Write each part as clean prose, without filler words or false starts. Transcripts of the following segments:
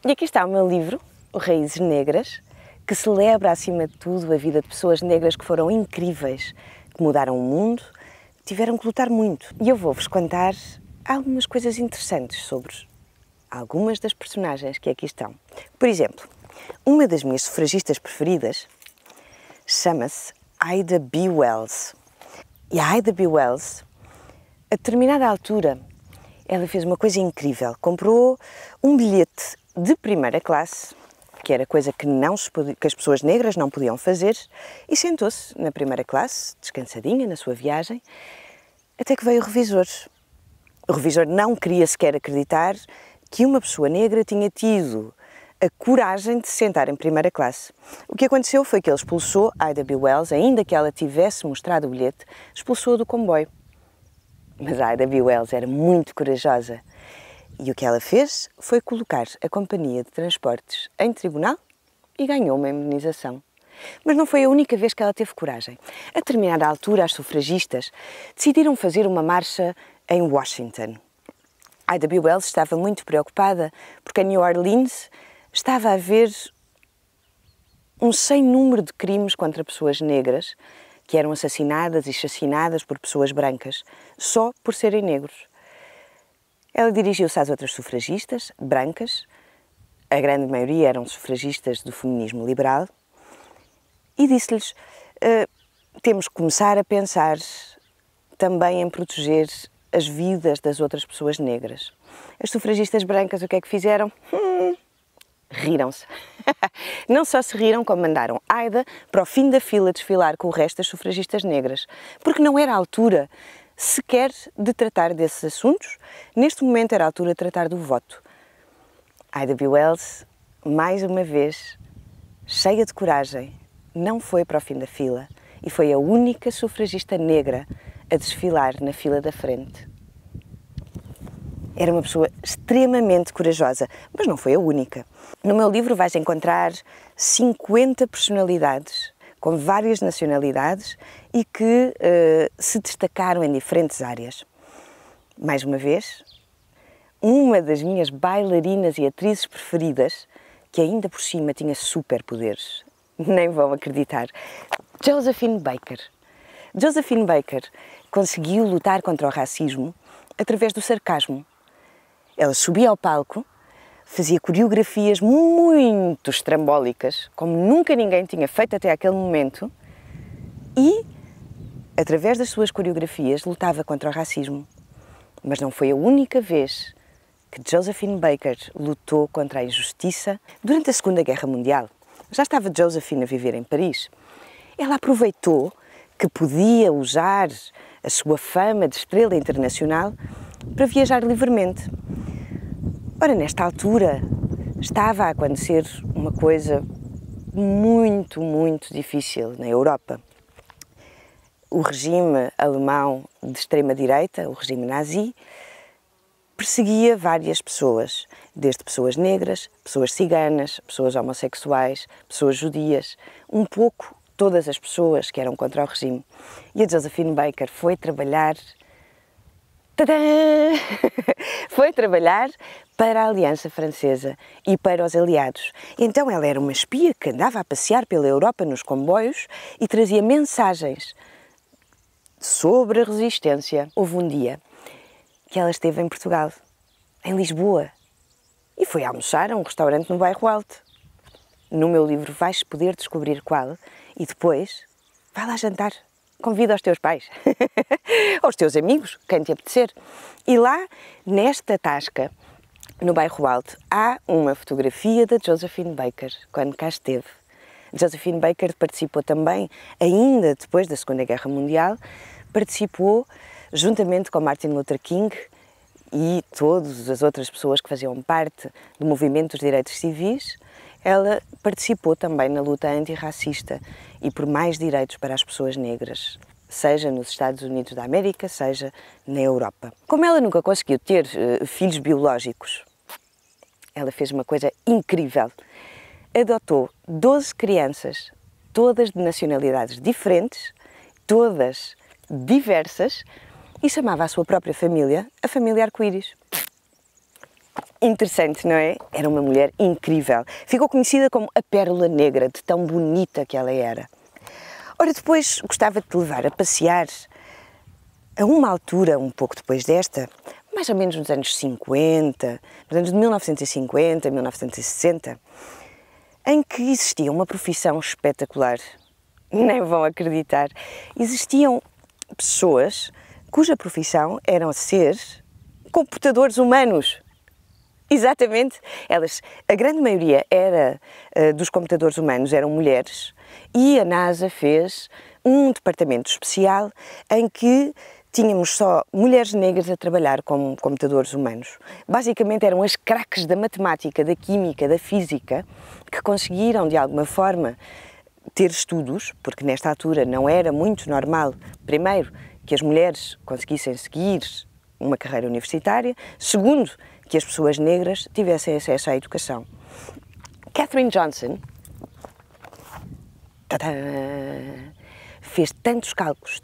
E aqui está o meu livro, Raízes Negras, que celebra acima de tudo a vida de pessoas negras que foram incríveis, que mudaram o mundo, tiveram que lutar muito. E eu vou-vos contar algumas coisas interessantes sobre algumas das personagens que aqui estão. Por exemplo, uma das minhas sufragistas preferidas chama-se Ida B. Wells. E a Ida B. Wells, a determinada altura, ela fez uma coisa incrível. Comprou um bilhete de primeira classe, que era coisa que as pessoas negras não podiam fazer, e sentou-se na primeira classe, descansadinha na sua viagem, até que veio o revisor. O revisor não queria sequer acreditar que uma pessoa negra tinha tido a coragem de se sentar em primeira classe. O que aconteceu foi que ele expulsou Ida B. Wells, ainda que ela tivesse mostrado o bilhete, expulsou-a do comboio. Mas a Ida B. Wells era muito corajosa e o que ela fez foi colocar a companhia de transportes em tribunal e ganhou uma indemnização. Mas não foi a única vez que ela teve coragem. A determinada altura, as sufragistas decidiram fazer uma marcha em Washington. Ida B. Wells estava muito preocupada porque em New Orleans estava a haver um sem número de crimes contra pessoas negras que eram assassinadas e chacinadas por pessoas brancas, só por serem negros. Ela dirigiu-se às outras sufragistas, brancas, a grande maioria eram sufragistas do feminismo liberal, e disse-lhes, temos que começar a pensar também em proteger as vidas das outras pessoas negras. As sufragistas brancas o que é que fizeram? Riram-se. Não só se riram, como mandaram Ida para o fim da fila desfilar com o resto das sufragistas negras, porque não era a altura sequer de tratar desses assuntos, neste momento era a altura de tratar do voto. Ida B. Wells, mais uma vez, cheia de coragem, não foi para o fim da fila e foi a única sufragista negra a desfilar na fila da frente. Era uma pessoa extremamente corajosa, mas não foi a única. No meu livro vais encontrar 50 personalidades com várias nacionalidades e que se destacaram em diferentes áreas. Mais uma vez, uma das minhas bailarinas e atrizes preferidas, que ainda por cima tinha superpoderes, nem vão acreditar, Josephine Baker. Josephine Baker conseguiu lutar contra o racismo através do sarcasmo. Ela subia ao palco, fazia coreografias muito estrambólicas, como nunca ninguém tinha feito até aquele momento, e, através das suas coreografias, lutava contra o racismo. Mas não foi a única vez que Josephine Baker lutou contra a injustiça. Durante a Segunda Guerra Mundial, já estava Josephine a viver em Paris. Ela aproveitou que podia usar a sua fama de estrela internacional para viajar livremente. Ora, nesta altura, estava a acontecer uma coisa muito, muito difícil na Europa. O regime alemão de extrema-direita, o regime nazi, perseguia várias pessoas, desde pessoas negras, pessoas ciganas, pessoas homossexuais, pessoas judias, um pouco todas as pessoas que eram contra o regime. E a Josephine Baker foi trabalhar foi trabalhar para a Aliança Francesa e para os aliados. Então ela era uma espia que andava a passear pela Europa nos comboios e trazia mensagens sobre a resistência. Houve um dia que ela esteve em Portugal, em Lisboa, e foi almoçar a um restaurante no Bairro Alto. No meu livro vais poder descobrir qual e depois vai lá jantar. Convida os teus pais, aos teus amigos, quem te apetecer. E lá, nesta tasca, no Bairro Alto, há uma fotografia da Josephine Baker, quando cá esteve. Josephine Baker participou também, ainda depois da Segunda Guerra Mundial, participou, juntamente com Martin Luther King e todas as outras pessoas que faziam parte do movimento dos direitos civis, ela participou também na luta antirracista e por mais direitos para as pessoas negras, seja nos Estados Unidos da América, seja na Europa. Como ela nunca conseguiu ter filhos biológicos, ela fez uma coisa incrível. Adotou 12 crianças, todas de nacionalidades diferentes, todas diversas, e chamava a sua própria família a família arco-íris. Interessante, não é? Era uma mulher incrível. Ficou conhecida como a Pérola Negra, de tão bonita que ela era. Ora, depois gostava de te levar a passear a uma altura, um pouco depois desta, mais ou menos nos anos 50, nos anos de 1950, 1960, em que existia uma profissão espetacular. Nem vão acreditar. Existiam pessoas cuja profissão era ser computadores humanos. Exatamente. A grande maioria dos computadores humanos eram mulheres e a NASA fez um departamento especial em que tínhamos só mulheres negras a trabalhar como computadores humanos. Basicamente eram as craques da matemática, da química, da física, que conseguiram de alguma forma ter estudos, porque nesta altura não era muito normal, primeiro, que as mulheres conseguissem seguir uma carreira universitária, segundo, que as pessoas negras tivessem acesso à educação. Katherine Johnson fez tantos cálculos,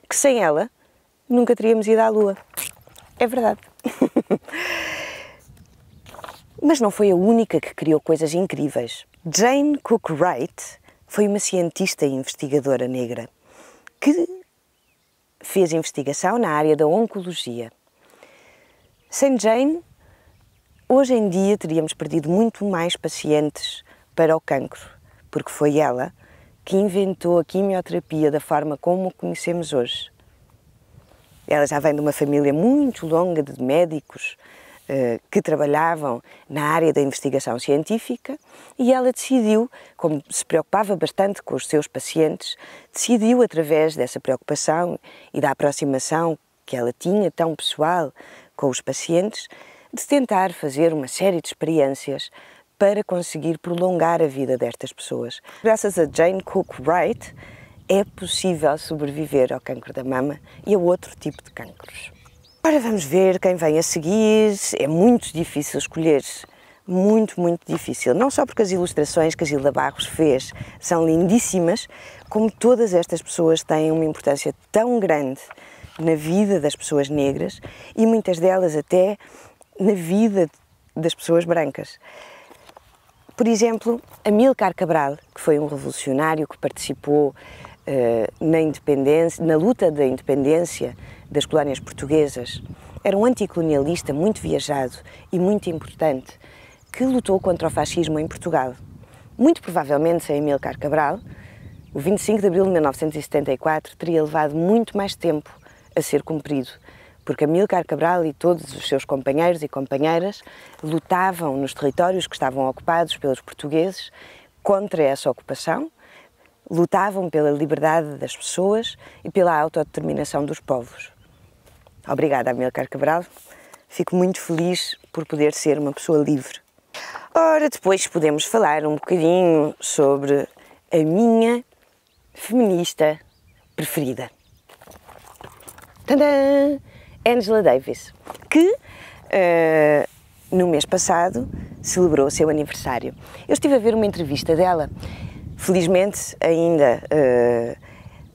que sem ela nunca teríamos ido à Lua. É verdade. Mas não foi a única que criou coisas incríveis. Jane Cook Wright foi uma cientista e investigadora negra que fez investigação na área da oncologia. Sem Jane, hoje em dia teríamos perdido muito mais pacientes para o cancro, porque foi ela que inventou a quimioterapia da forma como a conhecemos hoje. Ela já vem de uma família muito longa de médicos que trabalhavam na área da investigação científica e ela decidiu, como se preocupava bastante com os seus pacientes, decidiu através dessa preocupação e da aproximação que ela tinha tão pessoal com os pacientes, de tentar fazer uma série de experiências para conseguir prolongar a vida destas pessoas. Graças a Jane Cook Wright é possível sobreviver ao cancro da mama e a outro tipo de cancros. Agora vamos ver quem vem a seguir. É muito difícil escolher, muito difícil. Não só porque as ilustrações que a Gilda Barros fez são lindíssimas, como todas estas pessoas têm uma importância tão grande na vida das pessoas negras e muitas delas até na vida das pessoas brancas. Por exemplo, Amílcar Cabral, que foi um revolucionário que participou na luta da independência das colónias portuguesas, era um anticolonialista muito viajado e muito importante, que lutou contra o fascismo em Portugal. Muito provavelmente, sem Amílcar Cabral, o 25 de abril de 1974 teria levado muito mais tempo a ser cumprido, porque Amílcar Cabral e todos os seus companheiros e companheiras lutavam nos territórios que estavam ocupados pelos portugueses contra essa ocupação, lutavam pela liberdade das pessoas e pela autodeterminação dos povos. Obrigada, Amílcar Cabral. Fico muito feliz por poder ser uma pessoa livre. Ora, depois podemos falar um bocadinho sobre a minha feminista preferida. Tadã! Angela Davis, que no mês passado celebrou o seu aniversário. Eu estive a ver uma entrevista dela, felizmente ainda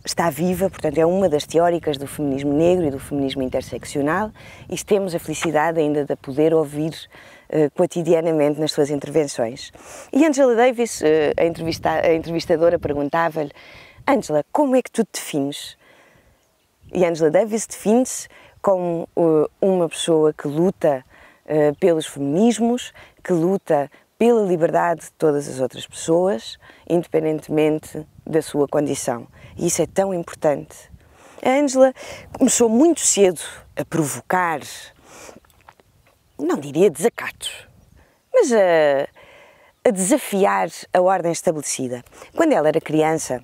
está viva, portanto é uma das teóricas do feminismo negro e do feminismo interseccional e temos a felicidade ainda de a poder ouvir cotidianamente nas suas intervenções. E Angela Davis, a entrevistadora, perguntava-lhe: Angela, como é que tu te defines? E Angela Davis define-se como uma pessoa que luta pelos feminismos, que luta pela liberdade de todas as outras pessoas, independentemente da sua condição. E isso é tão importante. A Angela começou muito cedo a provocar, não diria desacatos, mas a desafiar a ordem estabelecida. Quando ela era criança,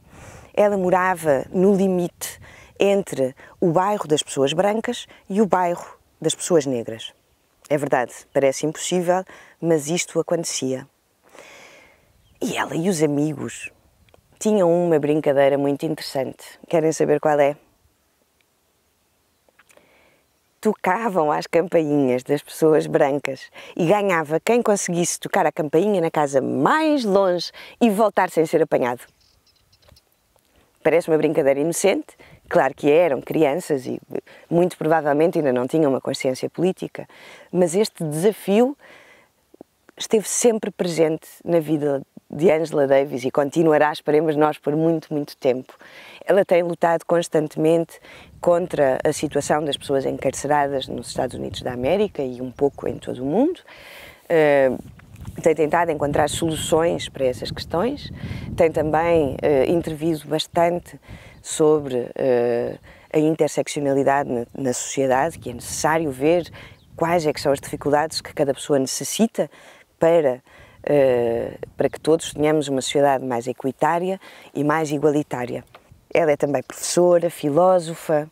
ela morava no limite entre o bairro das pessoas brancas e o bairro das pessoas negras. É verdade, parece impossível, mas isto acontecia. E ela e os amigos tinham uma brincadeira muito interessante. Querem saber qual é? Tocavam às campainhas das pessoas brancas e ganhava quem conseguisse tocar a campainha na casa mais longe e voltar sem ser apanhado. Parece uma brincadeira inocente, claro que eram crianças e muito provavelmente ainda não tinham uma consciência política, mas este desafio esteve sempre presente na vida de Angela Davis e continuará, esperemos nós, por muito, muito tempo. Ela tem lutado constantemente contra a situação das pessoas encarceradas nos Estados Unidos da América e um pouco em todo o mundo. Tem tentado encontrar soluções para essas questões, tem também intervido bastante sobre a interseccionalidade na sociedade, que é necessário ver quais é que são as dificuldades que cada pessoa necessita para que todos tenhamos uma sociedade mais equitária e mais igualitária. Ela é também professora, filósofa,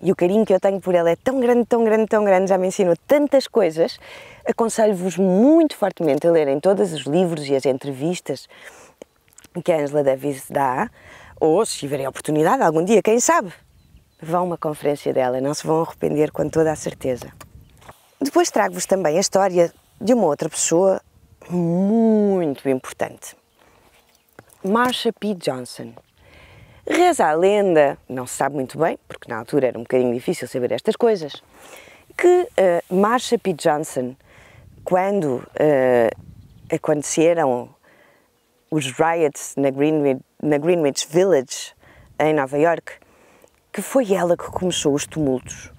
e o carinho que eu tenho por ela é tão grande, tão grande, tão grande, já me ensinou tantas coisas. Aconselho-vos muito fortemente a lerem todos os livros e as entrevistas que a Angela Davis dá, ou, se tiverem a oportunidade, algum dia, quem sabe, vão a uma conferência dela, não se vão arrepender com toda a certeza. Depois trago-vos também a história de uma outra pessoa muito importante, Marsha P. Johnson. Reza a lenda, não se sabe muito bem, porque na altura era um bocadinho difícil saber estas coisas, que Marsha P. Johnson, quando aconteceram os riots na Greenwich Village, em Nova York, que foi ela que começou os tumultos.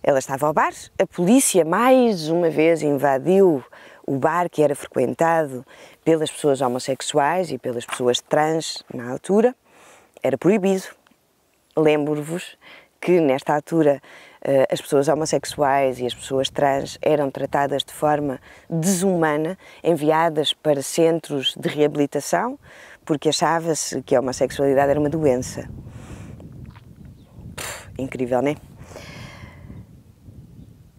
Ela estava ao bar, a polícia mais uma vez invadiu o bar que era frequentado pelas pessoas homossexuais e pelas pessoas trans na altura. Era proibido. Lembro-vos que nesta altura as pessoas homossexuais e as pessoas trans eram tratadas de forma desumana, enviadas para centros de reabilitação, porque achava-se que a homossexualidade era uma doença. Incrível, não é?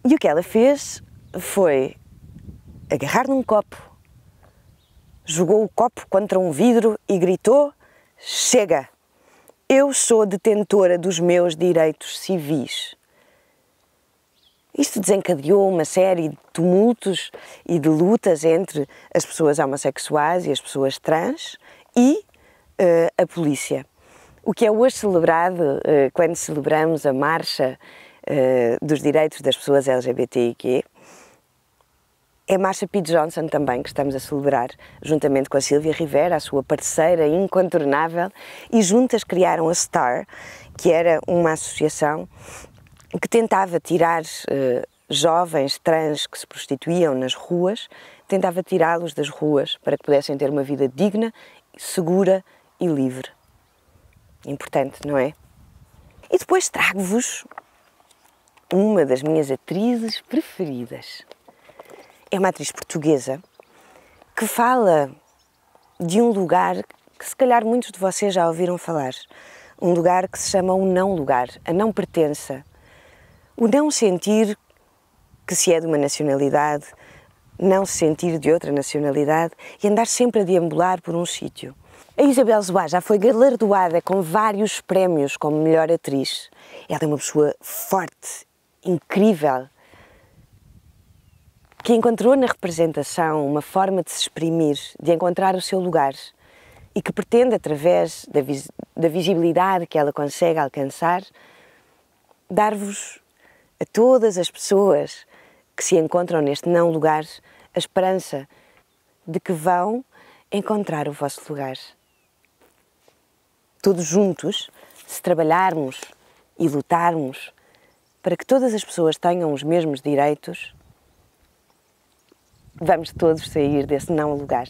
E o que ela fez foi agarrar num copo, jogou o copo contra um vidro e gritou: "Chega! Eu sou detentora dos meus direitos civis." Isto desencadeou uma série de tumultos e de lutas entre as pessoas homossexuais e as pessoas trans e a polícia. O que é hoje celebrado quando celebramos a Marcha dos Direitos das Pessoas LGBTIQ, é Marsha P. Johnson também que estamos a celebrar, juntamente com a Sylvia Rivera, a sua parceira incontornável, e juntas criaram a STAR, que era uma associação que tentava tirar jovens trans que se prostituíam nas ruas, tentava tirá-los das ruas para que pudessem ter uma vida digna, segura e livre. Importante, não é? E depois trago-vos uma das minhas atrizes preferidas. É uma atriz portuguesa que fala de um lugar que se calhar muitos de vocês já ouviram falar. Um lugar que se chama o não lugar, a não pertença. O não sentir que se é de uma nacionalidade, não se sentir de outra nacionalidade e andar sempre a deambular por um sítio. A Isabelle Zoá já foi galardoada com vários prémios como melhor atriz. Ela é uma pessoa forte, incrível, que encontrou na representação uma forma de se exprimir, de encontrar o seu lugar e que pretende, através da visibilidade que ela consegue alcançar, dar-vos a todas as pessoas que se encontram neste não lugar a esperança de que vão encontrar o vosso lugar. Todos juntos, se trabalharmos e lutarmos para que todas as pessoas tenham os mesmos direitos, vamos todos sair desse não lugar.